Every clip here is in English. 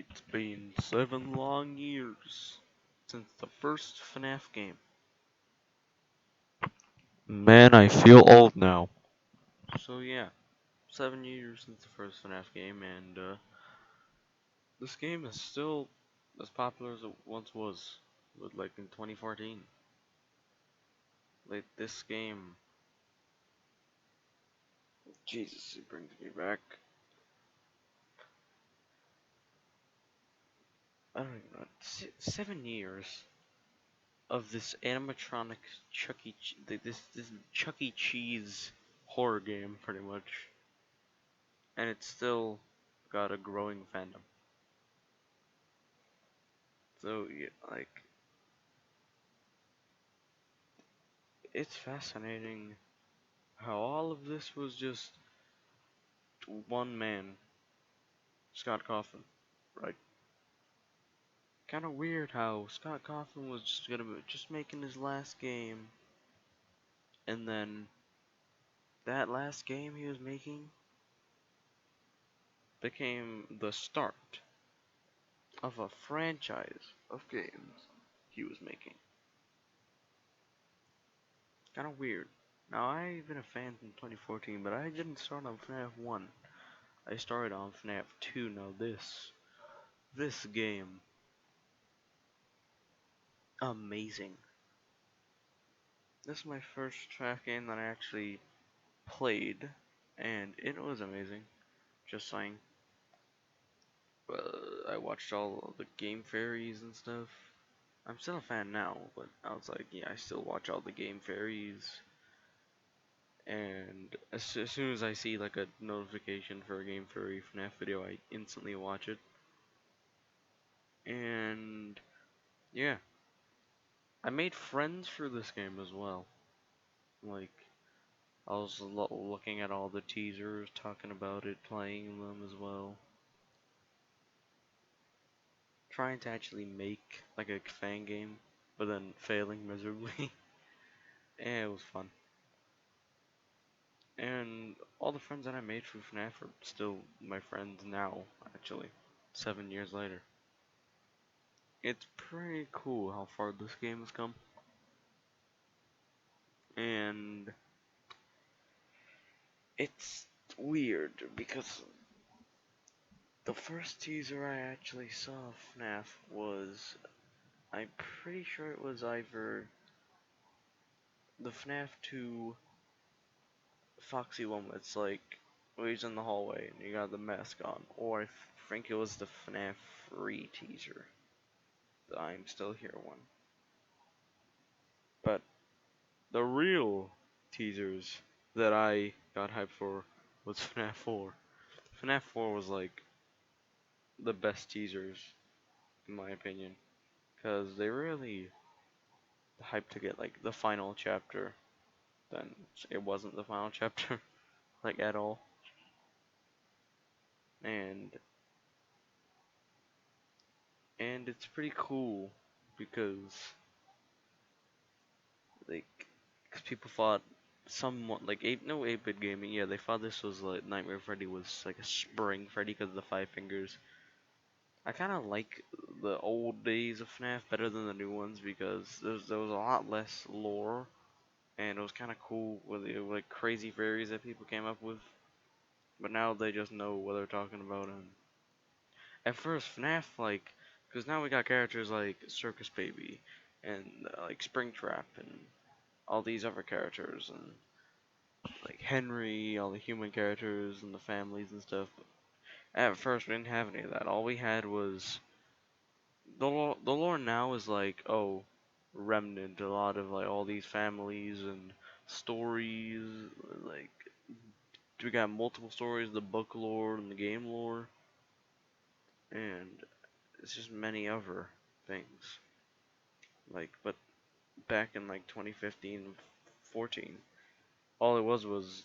It's been 7 long years since the first FNAF game. Man, I feel old now. So yeah, 7 years since the first FNAF game, and this game is still as popular as it once was, with like in 2014. Like this game, Jesus, it brings me back. I don't even know. 7 years of this animatronic this Chuck E. Cheese horror game, pretty much, and it's still got a growing fandom. So yeah, like it's fascinating how all of this was just one man, Scott Cawthon, right? Kind of weird how Scott Cawthon was just making his last game, and then that last game he was making became the start of a franchise of games he was making. Kind of weird. Now, I've been a fan since 2014, but I didn't start on FNAF 1. I started on FNAF 2. Now, this game, amazing. This is my first FNAF game that I actually played, and it was amazing. Just saying. I watched all of the game fairies and stuff. I'm still a fan now, but I was like, yeah, I still watch all the game fairies. And as soon as I see like a notification for a game fairy FNAF video, I instantly watch it. And yeah, I made friends for this game as well. Like, I was looking at all the teasers, talking about it, playing them as well. Trying to actually make like a fan game, but then failing miserably. And it was fun. And all the friends that I made from FNAF are still my friends now, actually, 7 years later. It's pretty cool how far this game has come. And it's weird because the first teaser I actually saw of FNAF was, I'm pretty sure it was either the FNAF 2 Foxy one where it's like, where he's in the hallway and you got the mask on, or I think it was the FNAF 3 teaser, the I'm Still Here one. But the real teasers that I got hyped for was FNAF 4. FNAF 4 was like the best teasers, in my opinion, because they really hyped to get like the final chapter. Then it wasn't the final chapter, like at all. And it's pretty cool because like, cause people thought somewhat like 8-bit gaming. Yeah, they thought this was like Nightmare Freddy was like a spring Freddy because of the 5 fingers. I kind of like the old days of FNAF better than the new ones because there was a lot less lore, and it was kind of cool with the like crazy fairies that people came up with. But now they just know what they're talking about. And at first, FNAF, like, because now we got characters like Circus Baby and like Springtrap and all these other characters, and like Henry, all the human characters and the families and stuff. At first, we didn't have any of that. All we had was the lore now is like, oh, Remnant, a lot of like all these families and stories. Like, we got multiple stories, the book lore and the game lore, and it's just many other things. Like, but back in like 2015, 14, all it was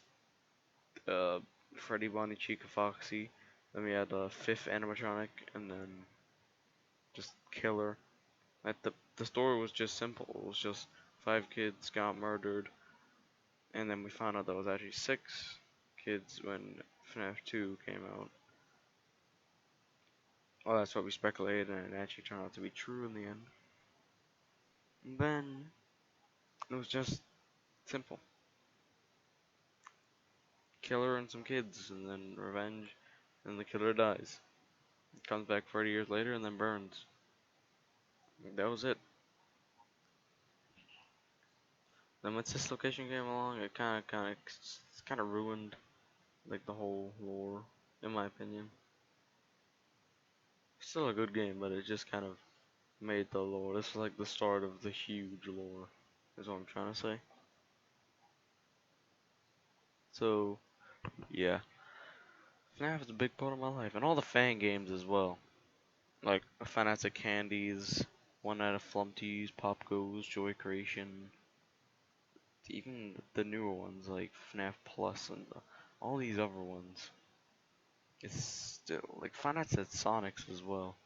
uh, Freddy, Bonnie, Chica, Foxy. Then we had a fifth animatronic, and then just Killer. Like the story was just simple. It was just 5 kids got murdered, and then we found out there was actually 6 kids when FNAF 2 came out. Well, that's what we speculated, and it actually turned out to be true in the end. And then it was just simple: killer and some kids, and then revenge, and the killer dies. Comes back 40 years later, and then burns. That was it. Then once this location came along, it kind of ruined like the whole lore, in my opinion. Still a good game, but it just kind of made the lore. This was like the start of the huge lore, is what I'm trying to say. So, yeah. FNAF is a big part of my life, and all the fan games as well. Like Fanatic Candies, One Night of Flumpties, Pop Goes, Joy Creation, even the newer ones like FNAF Plus and all these other ones. It's still like Fanatic Sonics as well.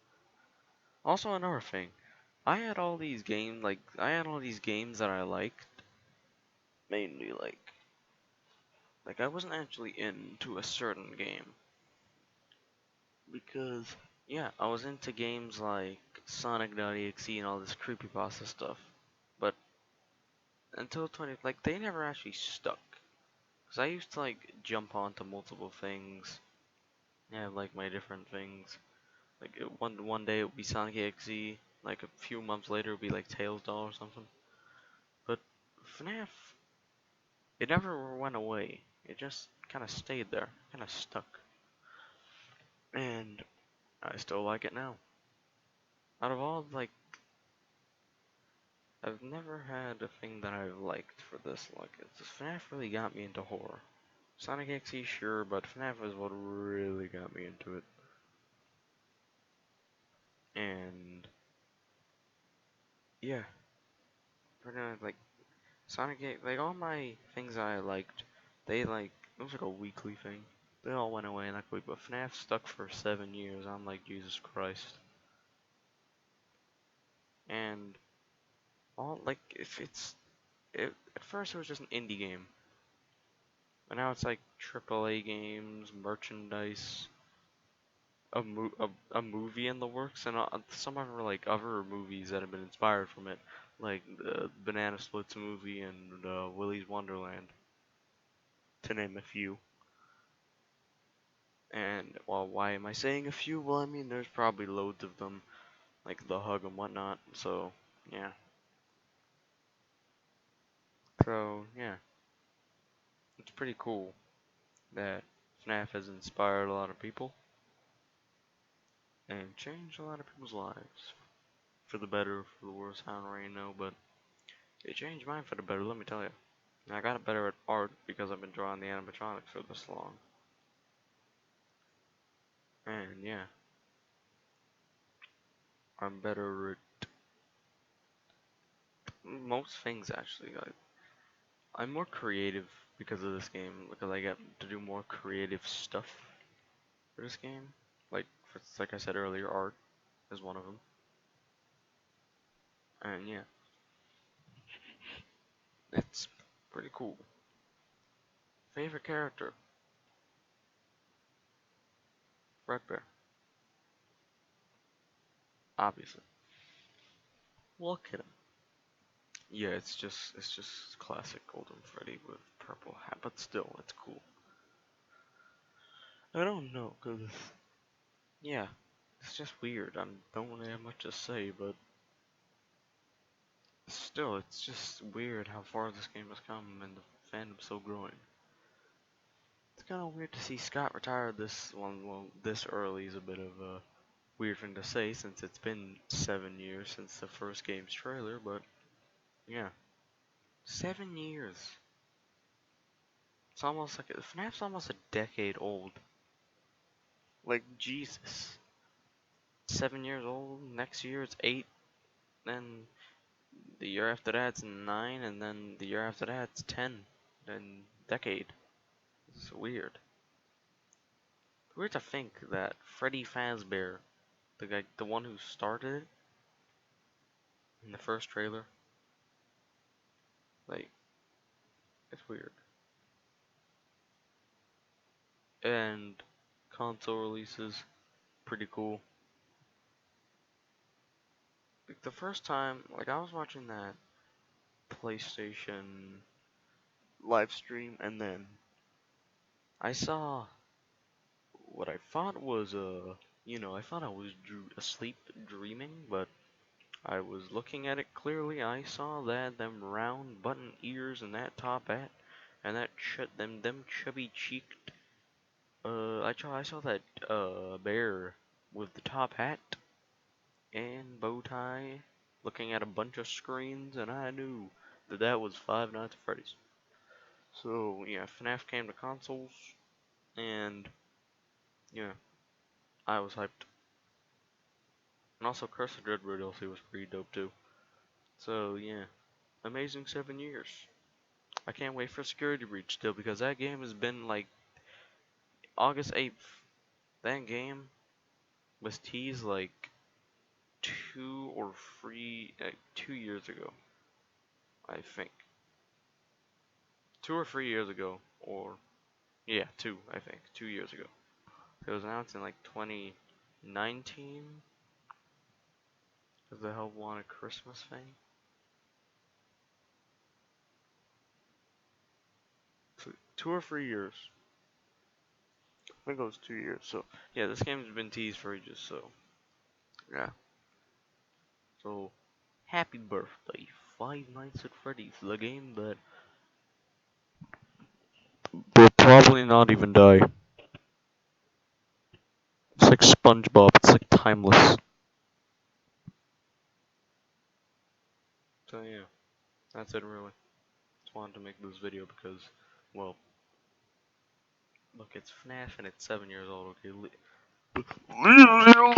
Also another thing, I had all these games that I liked, mainly like I wasn't actually into a certain game because yeah, I was into games like Sonic.exe and all this creepypasta stuff, but until 20 like they never actually stuck. Cause I used to like jump onto multiple things, yeah, like my different things. Like one day it would be Sonic.exe, like a few months later it would be like Tails Doll or something. But FNAF, it never went away. It just kind of stayed there, kind of stuck. And I still like it now. Out of all, like, I've never had a thing that I've liked for this. Like, FNAF really got me into horror. Sonic X, sure, but FNAF is what really got me into it. And, yeah, pretty much, like, Sonic X, like, all my things I liked, it was like a weekly thing. They all went away in that quick, but FNAF stuck for 7 years. I'm like, Jesus Christ. And all like if at first it was just an indie game, but now it's like AAA games, merchandise, a movie in the works, and some of them are like other movies that have been inspired from it, like the Banana Splits movie and Willy's Wonderland, to name a few. And well, why am I saying a few? Well, I mean there's probably loads of them, like The Hug and whatnot. So yeah, yeah, it's pretty cool that FNAF has inspired a lot of people and changed a lot of people's lives. For the better, for the worse, I don't really know, but it changed mine for the better, let me tell you. And I got better at art because I've been drawing the animatronics for this long. And yeah, I'm better at most things actually. I'm more creative because of this game, because I get to do more creative stuff for this game. Like I said earlier, art is one of them. And yeah, it's pretty cool. Favorite character? Fredbear, obviously. Look at him. Yeah, it's just classic Golden Freddy with purple hat, but still, it's cool. I don't know, cause yeah, it's just weird. I don't really have much to say, but still, it's just weird how far this game has come and the fandom's still growing. It's kind of weird to see Scott retire this one. Well, this early is a bit of a weird thing to say since it's been 7 years since the first game's trailer, but yeah, 7 years. It's almost like FNAF's almost a decade old. Like Jesus. 7 years old. Next year it's 8. Then the year after that it's 9, and then the year after that it's 10. Then decade. It's weird. Weird to think that Freddy Fazbear, the guy, the one who started it in the first trailer, like it's weird. And console releases, pretty cool. the first time, like I was watching that PlayStation live stream, and then I saw what I thought was I thought I was asleep dreaming, but I was looking at it clearly. I saw that them round button ears and that top hat and that them chubby cheeked. I saw that bear with the top hat and bow tie, looking at a bunch of screens, and I knew that that was Five Nights at Freddy's. So yeah, FNAF came to consoles, and yeah, I was hyped. And also, Curse of Dreadwood DLC was pretty dope too. So yeah, amazing 7 years. I can't wait for Security Breach still because that game has been like August 8th. That game was teased like 2 years ago, I think. 2 or 3 years ago, or yeah, two, I think, 2 years ago. It was announced in like 2019. Cause the hell want a Christmas thing? So 2 or 3 years. I think it was 2 years. So yeah, this game's been teased for ages. So yeah. So happy birthday, Five Nights at Freddy's, the game that will probably not even die. It's like SpongeBob. It's like timeless. So yeah, that's it really. Just wanted to make this video because, well, look, it's FNAF and it's 7 years old. Okay, leave it alone.